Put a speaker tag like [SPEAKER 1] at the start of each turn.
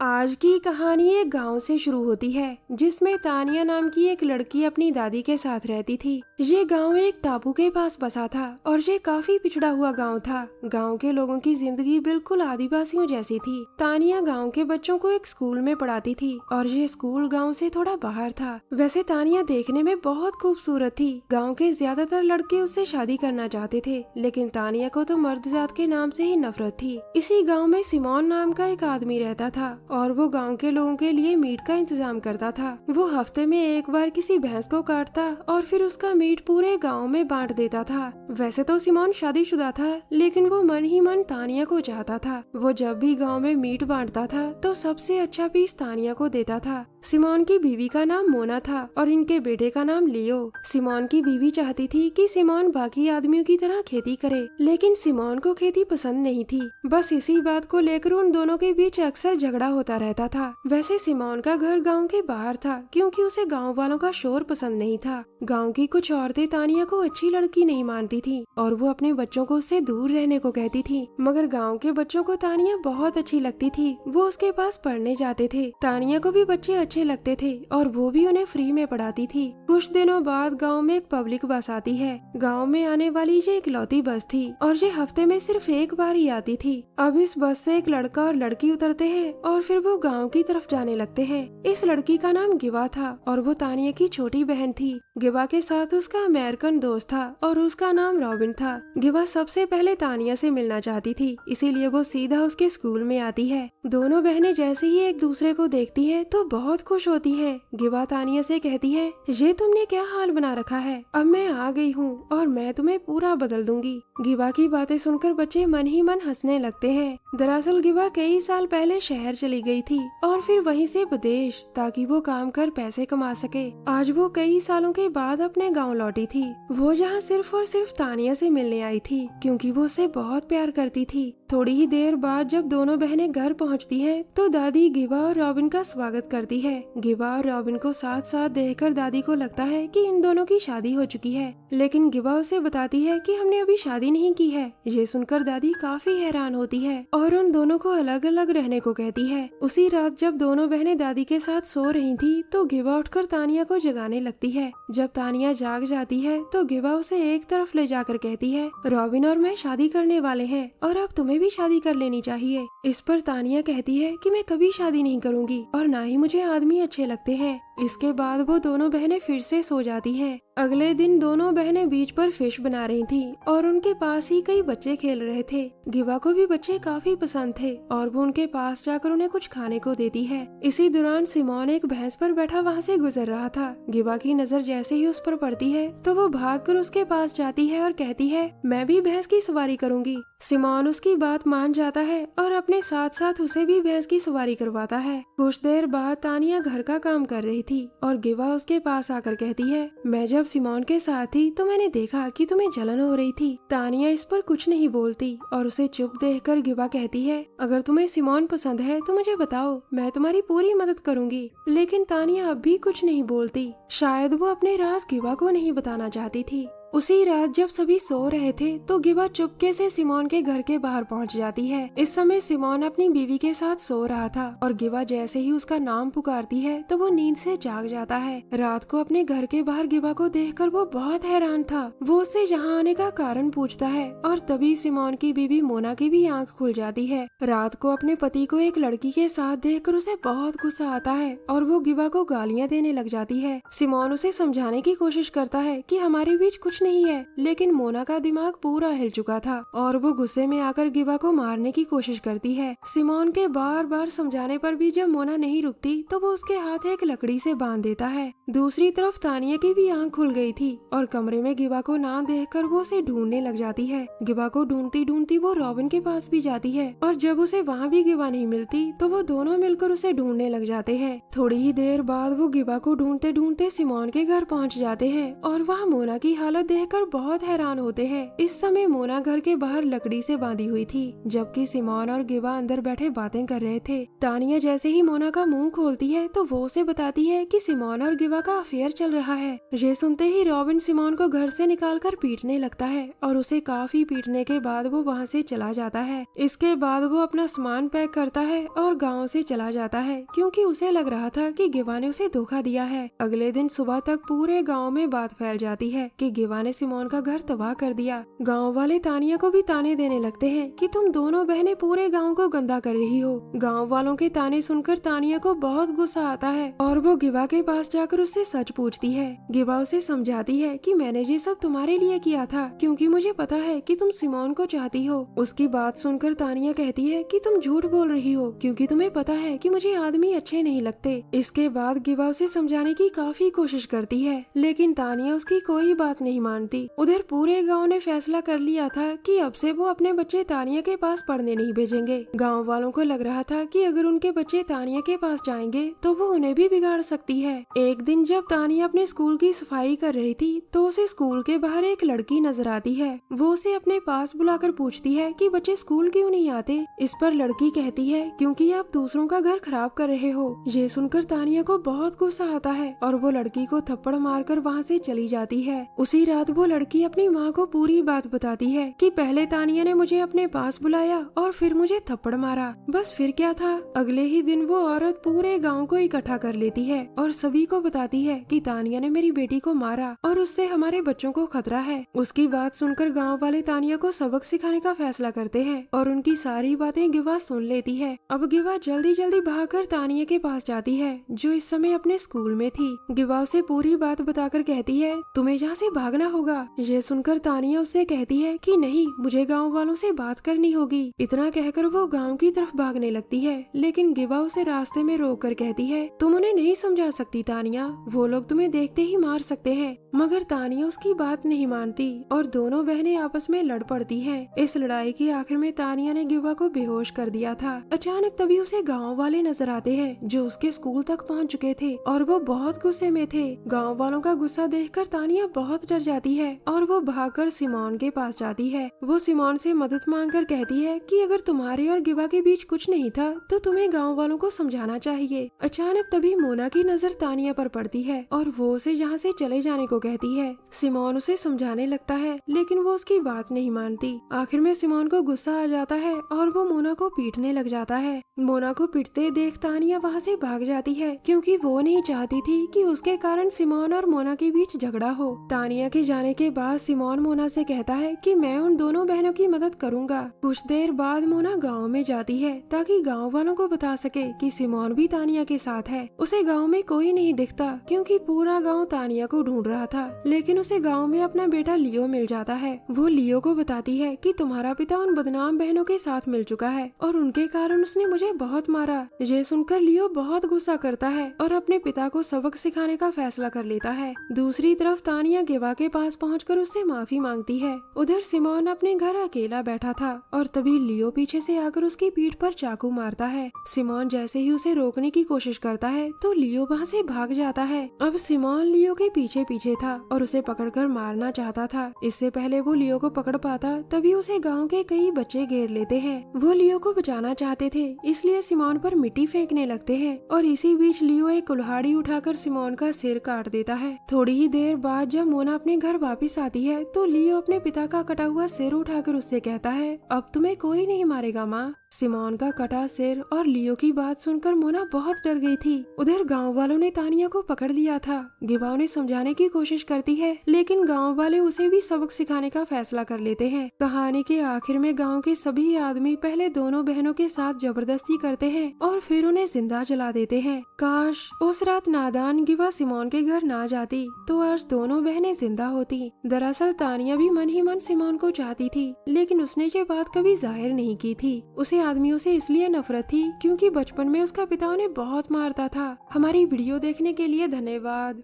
[SPEAKER 1] आज की कहानी एक गांव से शुरू होती है जिसमें तानिया नाम की एक लड़की अपनी दादी के साथ रहती थी। ये गांव एक टापू के पास बसा था और ये काफी पिछड़ा हुआ गांव था। गांव के लोगों की जिंदगी बिल्कुल आदिवासियों जैसी थी। तानिया गांव के बच्चों को एक स्कूल में पढ़ाती थी और ये स्कूल गांव से थोड़ा बाहर था। वैसे तानिया देखने में बहुत खूबसूरत थी। गाँव के ज्यादातर लड़के उससे शादी करना चाहते थे, लेकिन तानिया को तो मर्द जात के नाम से ही नफरत थी। इसी गाँव में सिमोन नाम का एक आदमी रहता था और वो गांव के लोगों के लिए मीट का इंतजाम करता था। वो हफ्ते में एक बार किसी भैंस को काटता और फिर उसका मीट पूरे गांव में बांट देता था। वैसे तो सिमोन शादीशुदा था, लेकिन वो मन ही मन तानिया को चाहता था। वो जब भी गांव में मीट बांटता था तो सबसे अच्छा पीस तानिया को देता था। सिमोन की बीवी का नाम मोना था और इनके बेटे का नाम लियो। सिमोन की बीवी चाहती थी कि सिमोन बाकी आदमियों की तरह खेती करे, लेकिन सिमोन को खेती पसंद नहीं थी। बस इसी बात को लेकर उन दोनों के बीच अक्सर झगड़ा होता रहता था। वैसे सिमोन का घर गांव के बाहर था, क्योंकि उसे गांव वालों का शोर पसंद नहीं था। गांव की कुछ औरतें तानिया को अच्छी लड़की नहीं मानती थी और वो अपने बच्चों को उससे दूर रहने को कहती थी। मगर गांव के बच्चों को तानिया बहुत अच्छी लगती थी। वो उसके पास पढ़ने जाते थे। तानिया को भी बच्चे अच्छे लगते थे और वो भी उन्हें फ्री में पढ़ाती थी। कुछ दिनों बाद गाँव में एक पब्लिक बस आती है। गाँव में आने वाली ये इकलौती बस थी और ये हफ्ते में सिर्फ एक बार ही आती थी। अब इस बस से एक लड़का और लड़की उतरते हैं और फिर वो गांव की तरफ जाने लगते हैं। इस लड़की का नाम गिवा था और वो तानिया की छोटी बहन थी। गिवा के साथ उसका अमेरिकन दोस्त था और उसका नाम रॉबिन था। गिवा सबसे पहले तानिया से मिलना चाहती थी, इसीलिए वो सीधा उसके स्कूल में आती है। दोनों बहनें जैसे ही एक दूसरे को देखती हैं तो बहुत खुश होती हैं। गिवा तानिया से कहती है, ये तुमने क्या हाल बना रखा है, अब मैं आ गई हूँ और मैं तुम्हें पूरा बदल दूंगी। गिवा की बातें सुनकर बच्चे मन ही मन हंसने लगते हैं। दरअसल गिवा कई साल पहले शहर चली गई थी और फिर वहीं से विदेश, ताकि वो काम कर पैसे कमा सके। आज वो कई सालों के बाद अपने गांव लौटी थी। वो यहाँ सिर्फ और सिर्फ तानिया से मिलने आई थी, क्योंकि वो उसे बहुत प्यार करती थी। थोड़ी ही देर बाद जब दोनों बहनें घर पहुँचती हैं, तो दादी गिवा और रॉबिन का स्वागत करती है। गिवा और रॉबिन को साथ साथ देखकर दादी को लगता है कि इन दोनों की शादी हो चुकी है, लेकिन गिवा उसे बताती है कि हमने अभी शादी नहीं की है। ये सुनकर दादी काफी हैरान होती है और उन दोनों को अलग अलग रहने को कहती है। उसी रात जब दोनों बहनें दादी के साथ सो रही थी तो गिवा उठकर तानिया को जगाने लगती है। जब तानिया जाग जाती है तो गिवा उसे एक तरफ ले जाकर कहती है, रॉबिन और मैं शादी करने वाले हैं और अब तुम्हें भी शादी कर लेनी चाहिए। इस पर तानिया कहती है कि मैं कभी शादी नहीं करूंगी और ना ही मुझे आदमी अच्छे लगते हैं। इसके बाद वो दोनों बहनें फिर से सो जाती हैं। अगले दिन दोनों बहनें बीच पर फिश बना रही थी और उनके पास ही कई बच्चे खेल रहे थे। गिवा को भी बच्चे काफी पसंद थे और वो उनके पास जाकर उन्हें कुछ खाने को देती है। इसी दौरान सिमोन एक भैंस पर बैठा वहाँ से गुजर रहा था। गिवा की नजर जैसे ही उस पर पड़ती है तो वो भागकर उसके पास जाती है और कहती है, मैं भी भैंस की सवारी करूंगी। सिमोन उसकी बात मान जाता है और अपने साथ साथ उसे भी भैंस की सवारी करवाता है। कुछ देर बाद तानिया घर का काम कर रही थी और गिवा उसके पास आकर कहती है, मैं जब सिमोन के साथ थी तो मैंने देखा कि तुम्हें जलन हो रही थी। तानिया इस पर कुछ नहीं बोलती और उसे चुप देखकर गिवा कहती है, अगर तुम्हें सिमोन पसंद है तो मुझे बताओ, मैं तुम्हारी पूरी मदद करूंगी। लेकिन तानिया अब भी कुछ नहीं बोलती। शायद वो अपने राज गिवा को नहीं बताना चाहती थी। उसी रात जब सभी सो रहे थे तो गिवा चुपके से सिमोन के घर के बाहर पहुंच जाती है। इस समय सिमोन अपनी बीवी के साथ सो रहा था और गिवा जैसे ही उसका नाम पुकारती है तो वो नींद से जाग जाता है। रात को अपने घर के बाहर गिवा को देखकर वो बहुत हैरान था। वो उससे यहाँ आने का कारण पूछता है और तभी सिमोन की बीवी मोना की भी आंख खुल जाती है। रात को अपने पति को एक लड़की के साथ देखकर उसे बहुत गुस्सा आता है और वो गिवा को गालियाँ देने लग जाती है। सिमोन उसे समझाने की कोशिश करता है कि हमारे बीच कुछ नहीं है, लेकिन मोना का दिमाग पूरा हिल चुका था और वो गुस्से में आकर गिवा को मारने की कोशिश करती है। सिमोन के बार बार समझाने पर भी जब मोना नहीं रुकती तो वो उसके हाथ एक लकड़ी से बांध देता है। दूसरी तरफ तानिया की भी आंख खुल गई थी और कमरे में गिवा को ना देखकर वो उसे ढूंढने लग जाती है। गिवा को ढूंढती ढूंढती वो रॉबिन के पास भी जाती है और जब उसे वहाँ भी गिवा नहीं मिलती तो वो दोनों मिलकर उसे ढूंढने लग जाते हैं। थोड़ी ही देर बाद वो गिवा को ढूंढते ढूंढते सिमोन के घर पहुँच जाते हैं और वहाँ मोना की हालत देखकर बहुत हैरान होते हैं। इस समय मोना घर के बाहर लकड़ी से बांधी हुई थी, जबकि सिमोन और गिवा अंदर बैठे बातें कर रहे थे। तानिया जैसे ही मोना का मुंह खोलती है तो वो उसे बताती है कि सिमोन और गिवा का अफेयर चल रहा है। ये सुनते ही रॉबिन सिमोन को घर से निकालकर पीटने लगता है और उसे काफी पीटने के बाद वो वहाँ से चला जाता है। इसके बाद वो अपना सामान पैक करता है और गाँव से चला जाता है, क्योंकि उसे लग रहा था कि गिवा ने उसे धोखा दिया है। अगले दिन सुबह तक पूरे गाँव में बात फैल जाती है कि गिवा ने सिमोन का घर तबाह कर दिया। गाँव वाले तानिया को भी ताने देने लगते हैं कि तुम दोनों बहनें पूरे गाँव को गंदा कर रही हो। गाँव वालों के ताने सुनकर तानिया को बहुत गुस्सा आता है और वो गिवा के पास जाकर उससे सच पूछती है। गिवा उसे समझाती है कि मैंने ये सब तुम्हारे लिए किया था, क्योंकि मुझे पता है कि तुम सिमोन को चाहती हो। उसकी बात सुनकर तानिया कहती है कि तुम झूठ बोल रही हो, क्योंकि तुम्हें पता है कि मुझे आदमी अच्छे नहीं लगते। इसके बाद गिवा उसे समझाने की काफी कोशिश करती है, लेकिन तानिया उसकी कोई बात नहीं मानती। उधर पूरे गाँव ने फैसला कर लिया था कि अब से वो अपने बच्चे तानिया के पास पढ़ने नहीं भेजेंगे। गाँव वालों को लग रहा था कि अगर उनके बच्चे तानिया के पास जाएंगे तो वो उन्हें भी बिगाड़ सकती है। एक दिन जब तानिया अपने स्कूल की सफाई कर रही थी तो उसे स्कूल के बाहर एक लड़की नजर आती है। वो उसे अपने पास बुलाकर पूछती है कि बच्चे स्कूल क्यों नहीं आते। इस पर लड़की कहती है क्योंकि आप दूसरों का घर खराब कर रहे हो। ये सुनकर तानिया को बहुत गुस्सा आता है और वो लड़की को थप्पड़ मारकर वहाँ से चली जाती है। उसी रात वो लड़की अपनी माँ को पूरी बात बताती है कि पहले तानिया ने मुझे अपने पास बुलाया और फिर मुझे थप्पड़ मारा, बस फिर क्या था। अगले ही दिन वो औरत पूरे गाँव को इकट्ठा कर लेती है और सभी को बताती है कि तानिया ने मेरी बेटी को मारा और उससे हमारे बच्चों को खतरा है। उसकी बात सुनकर गांव वाले तानिया को सबक सिखाने का फैसला करते हैं और उनकी सारी बातें गिवा सुन लेती है। अब गिवा जल्दी जल्दी भागकर तानिया के पास जाती है, जो इस समय अपने स्कूल में थी। गिवा उसे पूरी बात बताकर कहती है तुम्हें यहाँ से भागना होगा। ये सुनकर तानिया उससे कहती है कि नहीं, मुझे गाँव वालों से बात करनी होगी। इतना कहकर वो गाँव की तरफ भागने लगती है, लेकिन गिवा उसे रास्ते में रोक कर कहती है तुम उन्हें नहीं समझा सकती तानिया, वो लोग तुम्हें देखते ही मार सकते हैं। मगर तानिया उसकी बात नहीं मानती और दोनों बहनें आपस में लड़ पड़ती हैं। इस लड़ाई के आखिर में तानिया ने गिवा को बेहोश कर दिया था। अचानक तभी उसे गांव वाले नजर आते हैं जो उसके स्कूल तक पहुंच चुके थे और वो बहुत गुस्से में थे। गांव वालों का गुस्सा देखकर तानिया बहुत डर जाती है और वो भागकर सिमोन के पास जाती है। वो सिमोन से मदद मांगकर कहती है कि अगर तुम्हारे और गिवा के बीच कुछ नहीं था तो तुम्हें गाँव वालों को समझाना चाहिए। अचानक तभी मोना की नजर तानिया पर पड़ती है और वो उसे यहाँ से चले जाने को कहती है। सिमोन उसे समझाने लगता है, लेकिन वो उसकी बात नहीं मानती। आखिर में सिमोन को गुस्सा आ जाता है और वो मोना को पीटने लग जाता है। मोना को पीटते देख तानिया वहाँ से भाग जाती है, क्योंकि वो नहीं चाहती थी कि उसके कारण सिमोन और मोना के बीच झगड़ा हो। तानिया के जाने के बाद सिमोन मोना से कहता है कि मैं उन दोनों बहनों की मदद करूंगा। कुछ देर बाद मोना गाँव में जाती है ताकि गाँव वालों को बता सके कि सिमोन भी तानिया के साथ है। उसे गाँव में कोई नहीं दिखता, क्योंकि पूरा गाँव तानिया को ढूंढ रहा था। लेकिन उसे गाँव में अपना बेटा लियो मिल जाता है। वो लियो को बताती है कि तुम्हारा पिता उन बदनाम बहनों के साथ मिल चुका है और उनके कारण उसने मुझे बहुत मारा। ये सुनकर लियो बहुत गुस्सा करता है और अपने पिता को सबक सिखाने का फैसला कर लेता है। दूसरी तरफ तानिया गिवा के पास पहुंचकर उससे माफी मांगती है। उधर सिमोन अपने घर अकेला बैठा था और तभी लियो पीछे से आकर उसकी पीठ पर चाकू मारता है। सिमोन जैसे ही उसे रोकने की कोशिश करता है तो लियो वहाँ से भाग जाता है। अब सिमोन लियो के पीछे पीछे था और उसे पकड़कर मारना चाहता था। इससे पहले वो लियो को पकड़ पाता तभी उसे गाँव के कई बच्चे घेर लेते हैं। वो लियो को बचाना चाहते थे, इसलिए सिमोन पर मिट्टी फेंकने लगते हैं और इसी बीच लियो एक कुल्हाड़ी उठाकर सिमोन का सिर काट देता है। थोड़ी ही देर बाद जब मोना अपने घर वापस आती है तो लियो अपने पिता का कटा हुआ सिर उठाकर उससे कहता है अब तुम्हें कोई नहीं मारेगा माँ। सिमोन का कटा सिर और लियो की बात सुनकर मोना बहुत डर गई थी। उधर गांव वालों ने तानिया को पकड़ लिया था। गिवा उन्हें समझाने की कोशिश करती है, लेकिन गांव वाले उसे भी सबक सिखाने का फैसला कर लेते हैं। कहानी के आखिर में गांव के सभी आदमी पहले दोनों बहनों के साथ जबरदस्ती करते हैं और फिर उन्हें जिंदा जला देते हैं। काश उस रात नादान गिवा सिमोन के घर ना जाती तो आज दोनों बहनें जिंदा होती। दरअसल तानिया भी मन ही मन सिमोन को चाहती थी, लेकिन उसने ये बात कभी जाहिर नहीं की थी। उसे आदमियों से इसलिए नफरत थी क्योंकि बचपन में उसका पिता उन्हें बहुत मारता था। हमारी वीडियो देखने के लिए धन्यवाद।